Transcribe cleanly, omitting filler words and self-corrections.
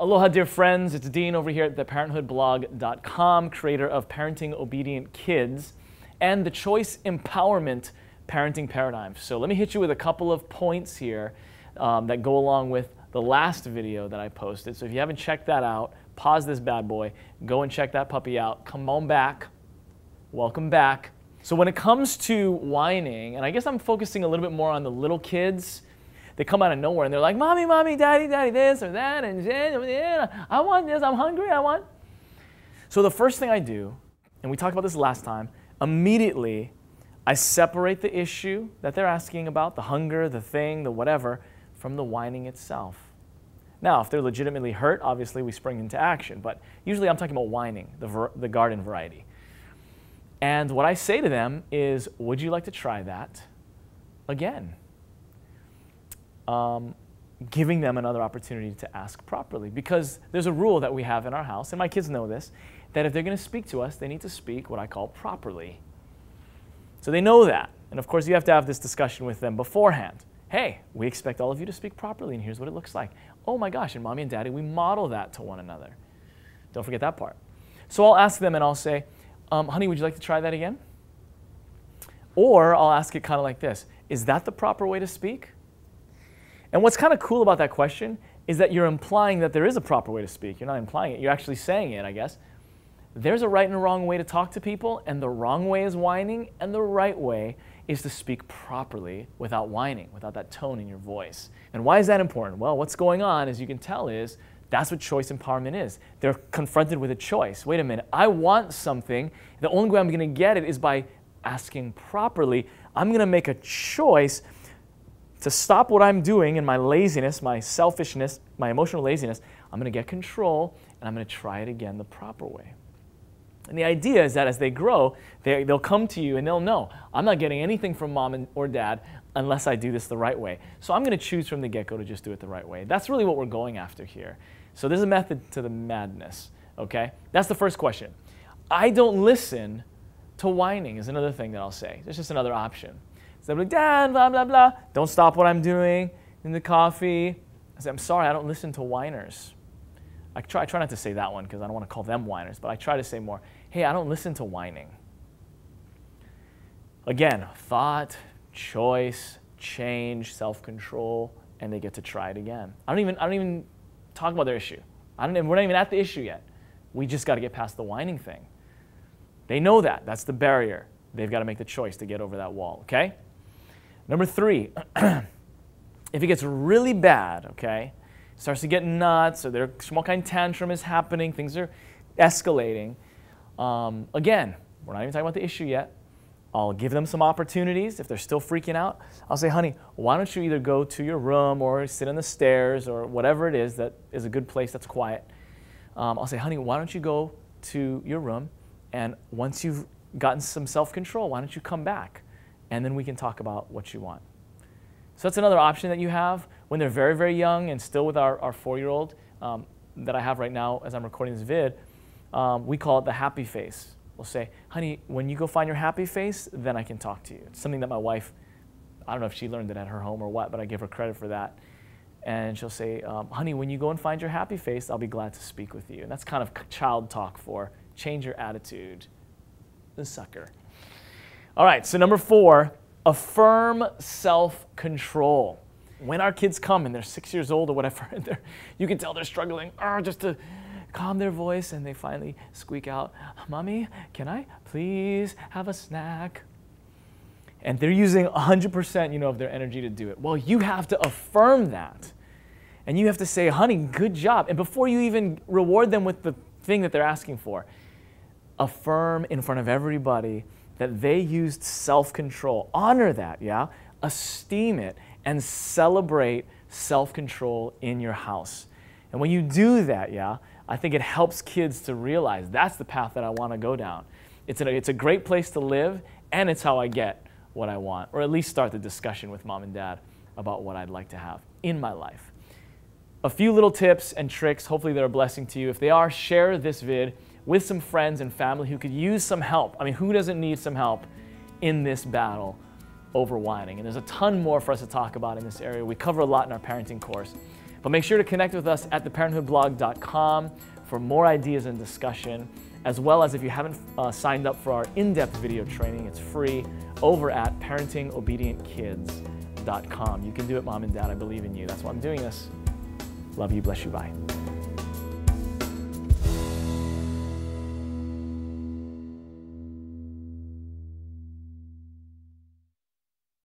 Aloha, dear friends. It's Dean over here at theparenthoodblog.com, creator of Parenting Obedient Kids and the Choice Empowerment Parenting Paradigm. So let me hit you with a couple of points here that go along with the last video that I posted. So if you haven't checked that out, pause this bad boy, go and check that puppy out. Come on back. Welcome back. So when it comes to whining, and I guess I'm focusing a little bit more on the little kids, they come out of nowhere and they're like, mommy, mommy, daddy, daddy, this or that, and I want this, I'm hungry, I want. So the first thing I do, and we talked about this last time, immediately I separate the issue that they're asking about, the hunger, the thing, the whatever, from the whining itself. Now, if they're legitimately hurt, obviously we spring into action, but usually I'm talking about whining, the garden variety. And what I say to them is, would you like to try that again? Giving them another opportunity to ask properly. Because there's a rule that we have in our house, and my kids know this, that if they're going to speak to us, they need to speak what I call properly. So they know that. And of course, you have to have this discussion with them beforehand. Hey, we expect all of you to speak properly, and here's what it looks like. Oh my gosh, and mommy and daddy, we model that to one another. Don't forget that part. So I'll ask them and I'll say, honey, would you like to try that again? Or I'll ask it kind of like this. Is that the proper way to speak? And what's kind of cool about that question is that you're implying that there is a proper way to speak. You're not implying it. You're actually saying it, I guess. There's a right and a wrong way to talk to people, and the wrong way is whining, and the right way is to speak properly without whining, without that tone in your voice. And why is that important? Well, what's going on, as you can tell, is that's what choice empowerment is. They're confronted with a choice. Wait a minute, I want something. The only way I'm going to get it is by asking properly. I'm going to make a choice to stop what I'm doing in my laziness, my selfishness, my emotional laziness. I'm going to get control, and I'm going to try it again the proper way. And the idea is that as they grow, they'll come to you and they'll know, I'm not getting anything from mom or dad unless I do this the right way. So I'm going to choose from the get-go to just do it the right way. That's really what we're going after here. So there's a method to the madness, okay? That's the first question. I don't listen to whining is another thing that I'll say. There's just another option. So I'm like, Dad, blah, blah, blah. Don't stop what I'm doing in the coffee. I say, I'm sorry, I don't listen to whiners. I try not to say that one because I don't want to call them whiners, but I try to say more, hey, I don't listen to whining. Again, thought, choice, change, self-control, and they get to try it again. I don't even talk about their issue. We're not even at the issue yet. We just got to get past the whining thing. They know that. That's the barrier. They've got to make the choice to get over that wall, okay? Number 3, if it gets really bad, okay, starts to get nuts, or their small kind of tantrum is happening, things are escalating, again, we're not even talking about the issue yet. I'll give them some opportunities. If they're still freaking out, I'll say, honey, why don't you either go to your room or sit on the stairs or whatever it is that is a good place that's quiet. I'll say, honey, why don't you go to your room, and once you've gotten some self-control, why don't you come back? And then we can talk about what you want. So that's another option that you have when they're very, very young and still with our 4-year-old that I have right now as I'm recording this vid. We call it the happy face. We'll say, honey, when you go find your happy face, then I can talk to you. It's something that my wife, I don't know if she learned it at her home or what, but I give her credit for that. And she'll say, honey, when you go and find your happy face, I'll be glad to speak with you. And that's kind of child talk for change your attitude. The sucker. All right, so number 4, affirm self-control. When our kids come and they're 6 years old or whatever, and you can tell they're struggling just to calm their voice, and they finally squeak out, Mommy, can I please have a snack? And they're using 100% of their energy to do it. Well, you have to affirm that. And you have to say, honey, good job. And before you even reward them with the thing that they're asking for, affirm in front of everybody that they used self-control. Honor that, yeah? Esteem it and celebrate self-control in your house. And when you do that, yeah, I think it helps kids to realize that's the path that I want to go down. It's a great place to live, and it's how I get what I want, or at least start the discussion with mom and dad about what I'd like to have in my life. A few little tips and tricks, hopefully they're a blessing to you. If they are, share this vid with some friends and family who could use some help. I mean, who doesn't need some help in this battle over whining? And there's a ton more for us to talk about in this area. We cover a lot in our parenting course. But make sure to connect with us at theparenthoodblog.com for more ideas and discussion, as well as if you haven't signed up for our in-depth video training, it's free, over at parentingobedientkids.com. You can do it, Mom and Dad. I believe in you. That's why I'm doing this. Love you. Bless you. Bye.